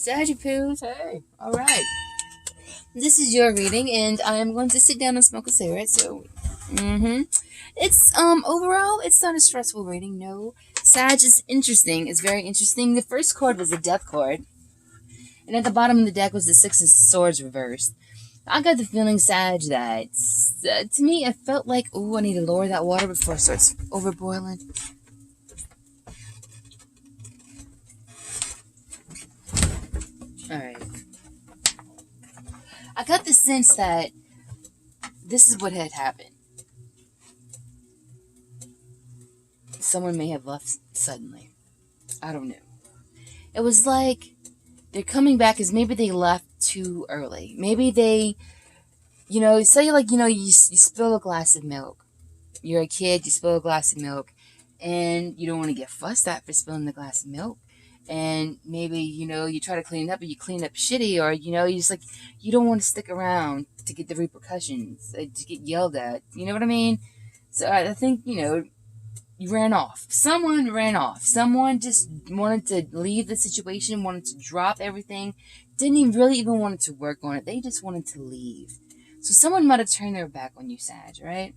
Sagittarius, hey, alright. This is your reading, and I am going to sit down and smoke a cigarette, so, It's, overall, it's not a stressful reading, no. Sag is interesting, it's very interesting. The first card was a death card, and at the bottom of the deck was the Six of Swords reversed. I got the feeling, Sag, that, to me, it felt like, oh, I need to lower that water before it starts overboiling. Alright. I got the sense that this is what had happened. Someone may have left suddenly. I don't know. It was like they're coming back as maybe they left too early. Maybe they, say you spill a glass of milk. You're a kid, you spill a glass of milk, and you don't want to get fussed at for spilling the glass of milk. And maybe, you try to clean it up, but you clean up shitty, or, you just you don't want to stick around to get the repercussions, to get yelled at. You know what I mean? So I think, you ran off. Someone ran off. Someone just wanted to leave the situation, wanted to drop everything, didn't even wanted to work on it. They just wanted to leave. So someone might have turned their back on you, Sag, right?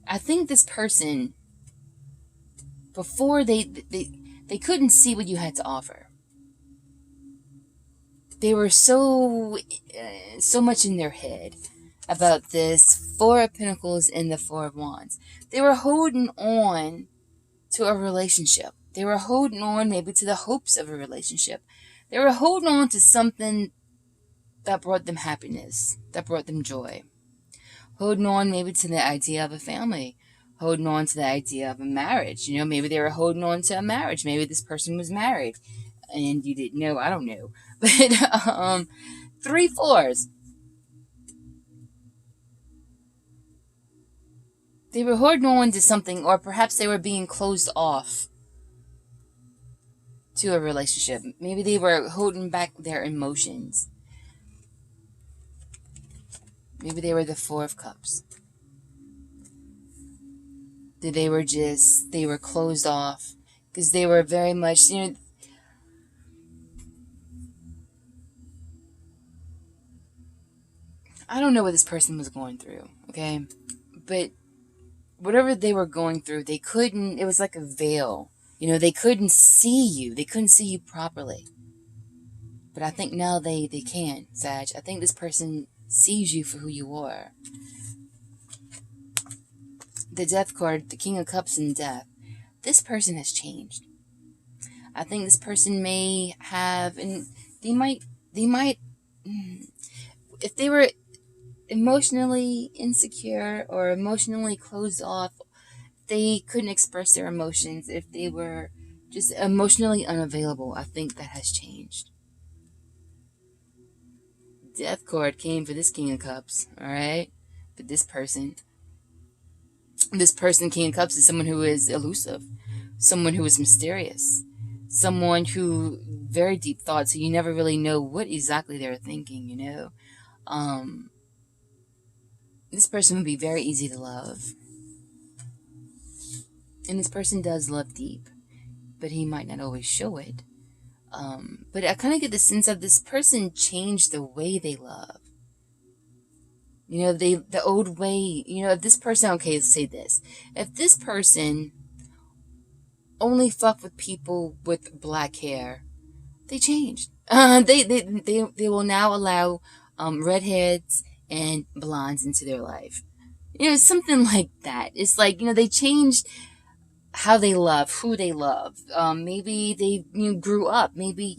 I think this person, before they couldn't see what you had to offer. They were so much in their head about this Four of Pentacles and the Four of Wands. They were holding on to a relationship. They were holding on maybe to the hopes of a relationship. They were holding on to something that brought them happiness, that brought them joy. Holding on maybe to the idea of a family, holding on to the idea of a marriage. Maybe they were holding on to a marriage. Maybe this person was married and you didn't know. I don't know. But 3 fours. They were holding on to something, or perhaps they were being closed off to a relationship. Maybe they were holding back their emotions. Maybe they were the Four of Cups. They were closed off because they were very much, I don't know what this person was going through, okay? But whatever they were going through, it was like a veil. They couldn't see you. They couldn't see you properly. But I think now they can, Sag. I think this person sees you for who you are. The Death card, the King of Cups and Death. This person has changed. I think this person may have, and they might, if they were emotionally insecure or emotionally closed off, they couldn't express their emotions. If they were just emotionally unavailable, I think that has changed. Death card came for this King of Cups, alright? But this person, King of Cups, is someone who is elusive, someone who is mysterious, someone who, very deep thoughts, so you never really know what exactly they're thinking, This person would be very easy to love. And this person does love deep, but he might not always show it. But I kind of get the sense of this person changed the way they love. The old way, if this person, okay, let's say this. If this person only fucked with people with black hair, they changed. They will now allow redheads and blondes into their life. Something like that. It's like, they changed how they love, who they love. Maybe they grew up. Maybe,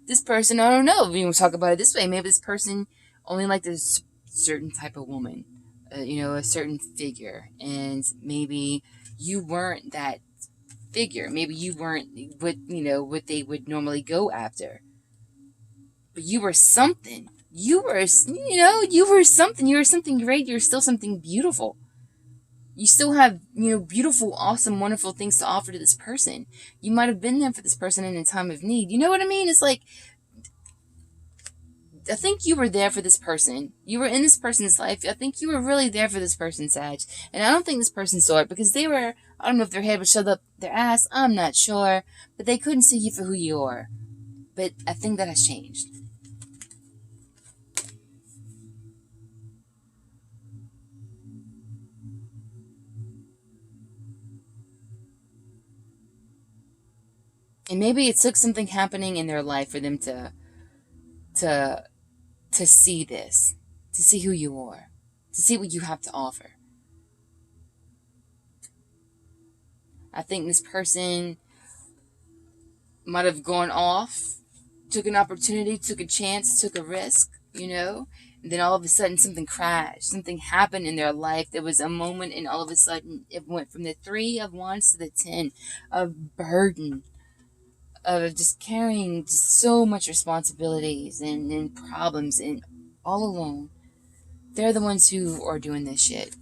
this person, I don't know, we talk about it this way. Maybe this person only liked a certain type of woman, a certain figure. And maybe you weren't that figure. Maybe you weren't what they would normally go after. But you were something. You were something. You were something great. You're still something beautiful. You still have, beautiful, awesome, wonderful things to offer to this person. You might have been there for this person in a time of need. You know what I mean? It's like, I think you were there for this person. You were in this person's life. I think you were really there for this person, Sag. And I don't think this person saw it because they were, I don't know if their head was shoved up their ass. I'm not sure. But they couldn't see you for who you are. But I think that has changed. And maybe it took something happening in their life for them to see this, to see who you are, to see what you have to offer. I think this person might have gone off, took an opportunity, took a chance, took a risk, and then all of a sudden something crashed, something happened in their life. There was a moment, and all of a sudden it went from the 3 of Wands to the 10 of burden, of just carrying just so much responsibilities and problems and all alone. They're the ones who are doing this shit.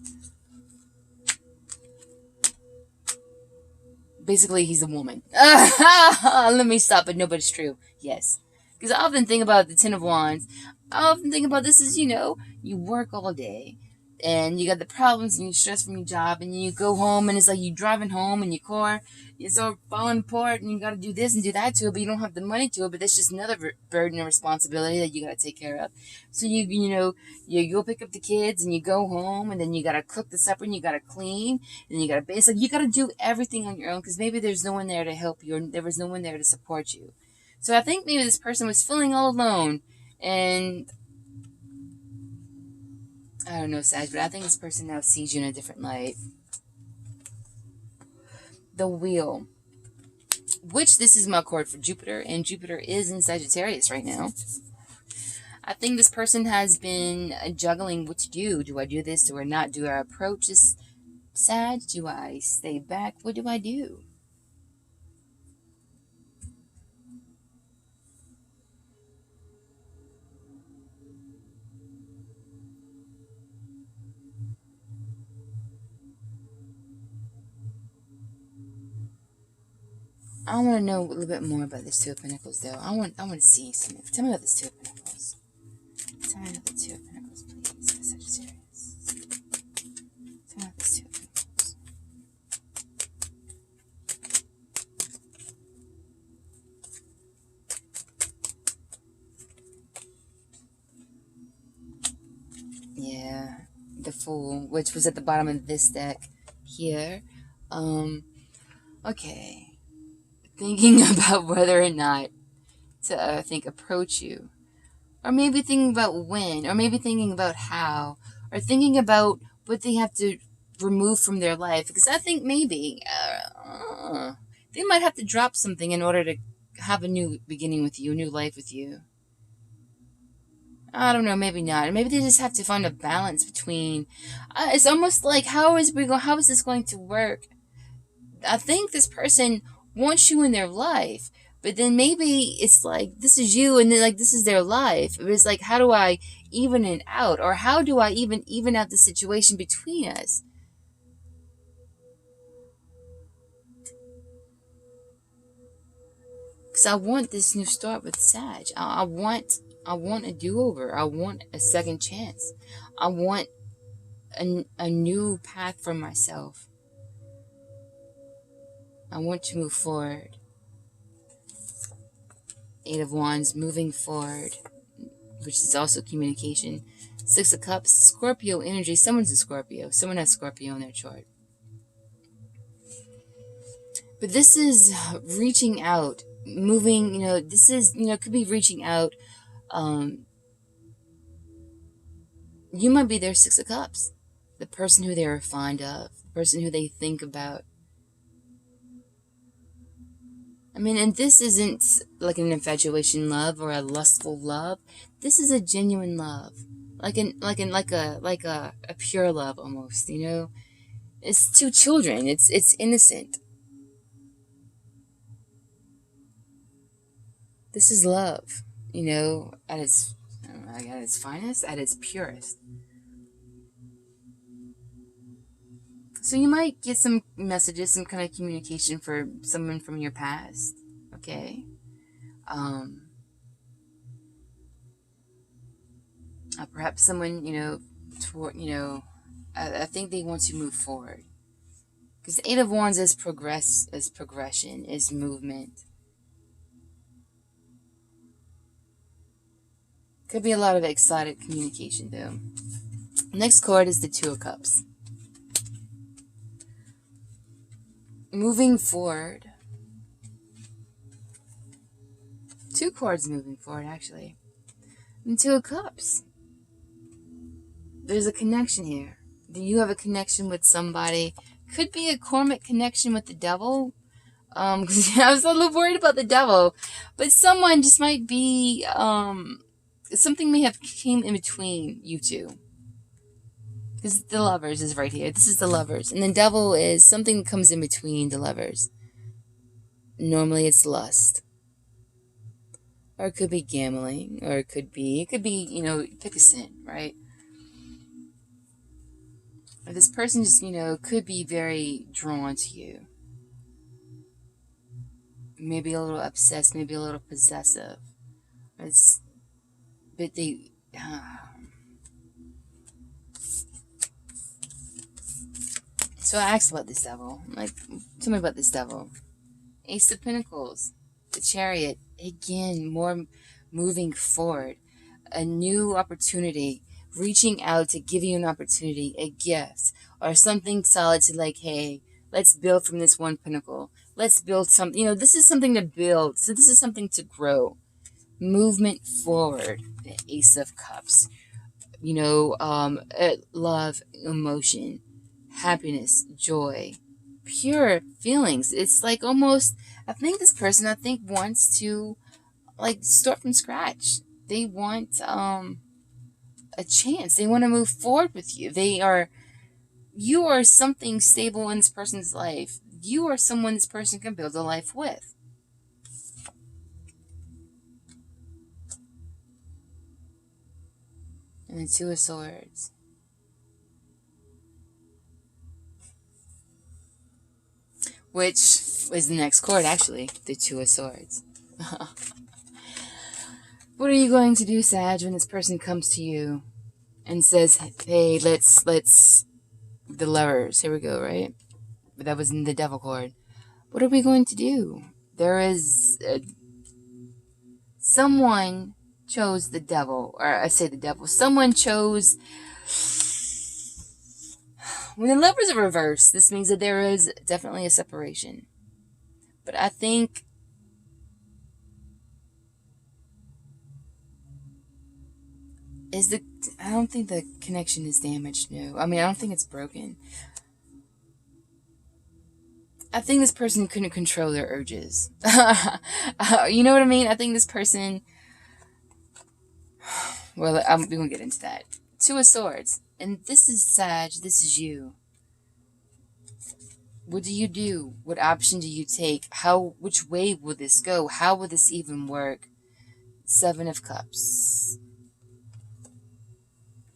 Basically, he's a woman. Let me stop it. No, but it's true. Yes. Because I often think about the 10 of Wands. I often think about this as, you work all day. And you got the problems and you stress from your job. And you go home and it's like you driving home and your car is all falling apart. And you got to do this and do that to it. But you don't have the money to it. But that's just another burden and responsibility that you got to take care of. So you go pick up the kids and you go home. And then you got to cook the supper and you got to clean. And you got to, it's like you got to do everything on your own. Because maybe there's no one there to help you. Or there was no one there to support you. So I think maybe this person was feeling all alone. And I don't know, Sag, but I think this person now sees you in a different light. The Wheel. Which, this is my card for Jupiter, and Jupiter is in Sagittarius right now. I think this person has been juggling what to do. Do I do this? Do I not? Do I approach this, Sag? Do I stay back? What do I do? I want to know a little bit more about this Two of Pentacles, though. I want to see something. Tell me about this Two of Pentacles. Tell me about the Two of Pentacles, please, Sagittarius. Tell me about this Two of Pentacles. Yeah, the Fool, which was at the bottom of this deck here. Okay. Thinking about whether or not to, approach you. Or maybe thinking about when. Or maybe thinking about how. Or thinking about what they have to remove from their life. Because I think maybe they might have to drop something in order to have a new beginning with you, a new life with you. I don't know, maybe not. Maybe they just have to find a balance between... it's almost like, how is this going to work? I think this person wants you in their life, but then maybe it's like, this is you, and then like, this is their life. It's like, how do I even it out? Or how do I even out the situation between us? Because I want this new start with Sag. I want a do-over. I want a second chance. I want a new path for myself. I want to move forward. 8 of Wands, moving forward, which is also communication. 6 of Cups, Scorpio energy. Someone's a Scorpio. Someone has Scorpio in their chart. But this is reaching out, moving, this is, could be reaching out. You might be their 6 of Cups. The person who they are fond of. The person who they think about. I mean, and this isn't like an infatuation love or a lustful love. This is a genuine love, like a pure love almost. It's 2 children. It's innocent. This is love. At its finest, at its purest. So you might get some messages, some kind of communication for someone from your past, okay? Perhaps someone, I think they want to move forward. Because the Eight of Wands is progression, is movement. Could be a lot of excited communication, though. Next card is the Two of Cups. Moving forward. Two cards moving forward, actually. And Two of Cups. There's a connection here. Do you have a connection with somebody? Could be a karmic connection with the devil. Because I was a little worried about the devil. But someone just might be, something may have came in between you two. Because the Lovers is right here. This is the Lovers. And the devil is something that comes in between the Lovers. Normally it's lust. Or it could be gambling. Or it could be, pick a sin, right? Or this person just, could be very drawn to you. Maybe a little obsessed, maybe a little possessive. But they... So I asked about this devil. Like, tell me about this devil. Ace of Pentacles. The Chariot. Again, more moving forward. A new opportunity. Reaching out to give you an opportunity. A gift. Or something solid to like, hey, let's build from this one pinnacle. Let's build something. This is something to build. So this is something to grow. Movement forward. The Ace of Cups. Love, emotion, happiness, joy, pure feelings. It's like almost, I think this person, wants to like start from scratch. They want a chance. They want to move forward with you. You are something stable in this person's life. You are someone this person can build a life with. And the Two of Swords. Which is the next card, actually. The Two of Swords. What are you going to do, Sag, when this person comes to you and says, hey, let's the Lovers. Here we go, right? But that was in the Devil card. What are we going to do? There is... someone chose the devil. Or I say the devil. Someone chose... When the Lovers are reversed, this means that there is definitely a separation. But I think... I don't think the connection is damaged, no. I don't think it's broken. I think this person couldn't control their urges. You know what I mean? I think this person... Well, we're going to get into that. Two of Swords. And this is Sag. This is you. What do you do? What option do you take? Which way will this go? How will this even work? Seven of Cups.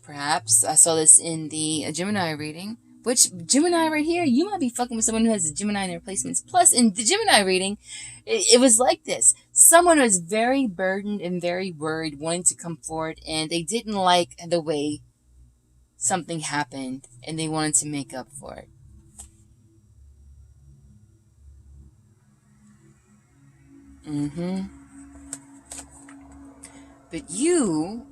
Perhaps I saw this in the Gemini reading. Which, Gemini right here, you might be fucking with someone who has a Gemini in their placements. Plus, in the Gemini reading, it was like this. Someone was very burdened and very worried, wanting to come forward, and they didn't like the way something happened, and they wanted to make up for it. But you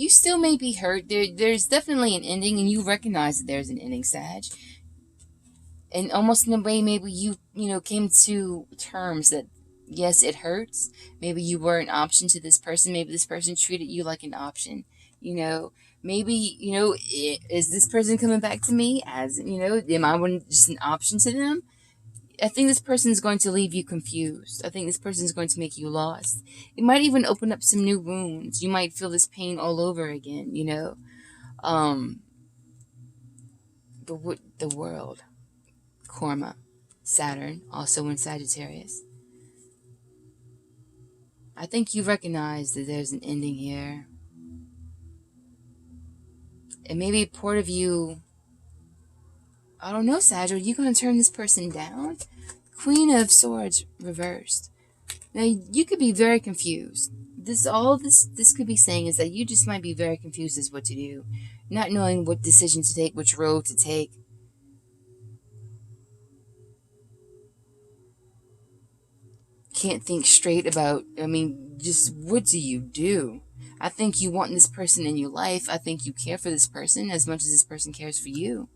still may be hurt. There's definitely an ending, and you recognize that there's an ending, Sag. And almost in a way, maybe you came to terms that, yes, it hurts. Maybe you were an option to this person. Maybe this person treated you like an option. Maybe, is this person coming back to me as, am I just an option to them? I think this person is going to leave you confused. I think this person is going to make you lost. It might even open up some new wounds. You might feel this pain all over again, The world. Karma. Saturn, also in Sagittarius. I think you recognize that there's an ending here. And maybe part of you... I don't know, Sag, are you going to turn this person down? Queen of Swords reversed. Now, you could be very confused. This could be saying is that you just might be very confused as what to do, not knowing what decision to take, which road to take. Can't think straight about, just what do you do? I think you want this person in your life. I think you care for this person as much as this person cares for you.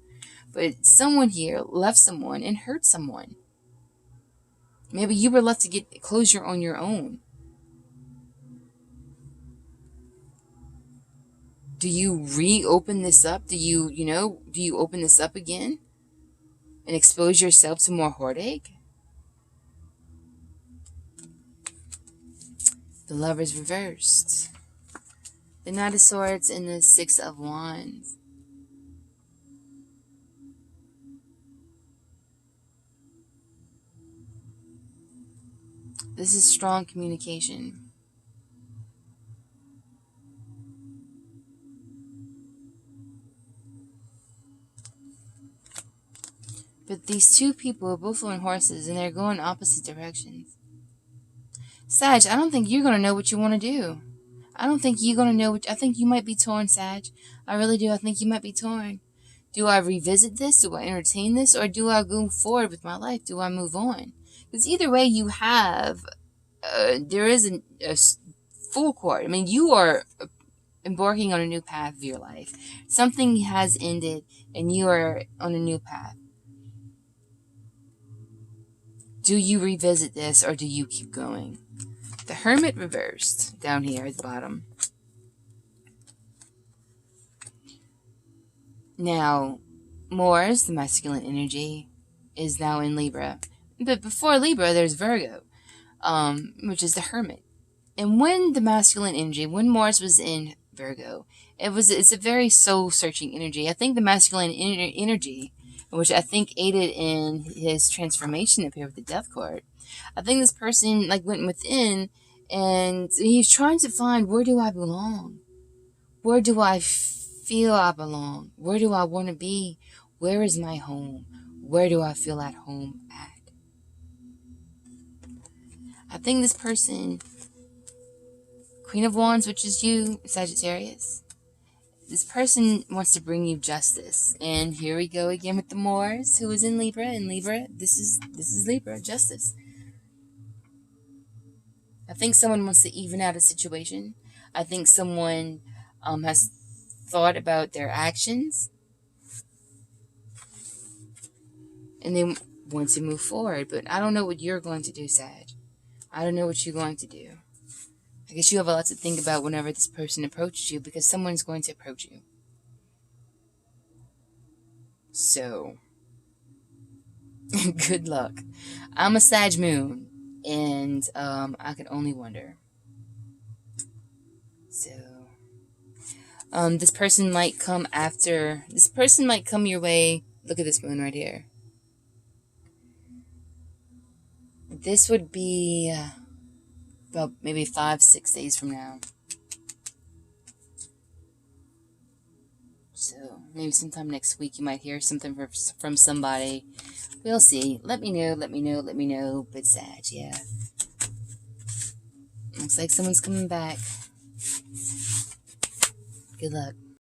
But someone here left someone and hurt someone. Maybe you were left to get closure on your own. Do you reopen this up? Do you open this up again and expose yourself to more heartache? The Lovers reversed. The Knight of Swords and the Six of Wands. This is strong communication. But these two people are both on horses and they're going opposite directions. Sag, I don't think you're going to know what you want to do. I don't think you're going to know I think you might be torn, Sag. I really do. I think you might be torn. Do I revisit this? Do I entertain this? Or do I go forward with my life? Do I move on? Because either way you have, there is a full court. You are embarking on a new path of your life. Something has ended and you are on a new path. Do you revisit this or do you keep going? The Hermit reversed down here at the bottom. Now, Mars, the masculine energy, is now in Libra. But before Libra, there's Virgo, which is the Hermit. And when the masculine energy, when Mars was in Virgo, it's a very soul-searching energy. I think the masculine energy, which I think aided in his transformation up here with the Death card, I think this person went within and he's trying to find, where do I belong? Where do I feel I belong? Where do I want to be? Where is my home? Where do I feel at home at? I think this person, Queen of Wands, which is you, Sagittarius, this person wants to bring you justice. And here we go again with the Mars, who is in Libra. And Libra, this is Libra, justice. I think someone wants to even out a situation. I think someone has thought about their actions. And they want to move forward. But I don't know what you're going to do, Sag. I don't know what you're going to do. I guess you have a lot to think about whenever this person approaches you, because someone's going to approach you. So, good luck. I'm a Sag moon, and I can only wonder. So, this person might come your way. Look at this moon right here. This would be about maybe 5-6 days from now. So maybe sometime next week you might hear something from somebody. We'll see. Let me know. But Sag, yeah. Looks like someone's coming back. Good luck.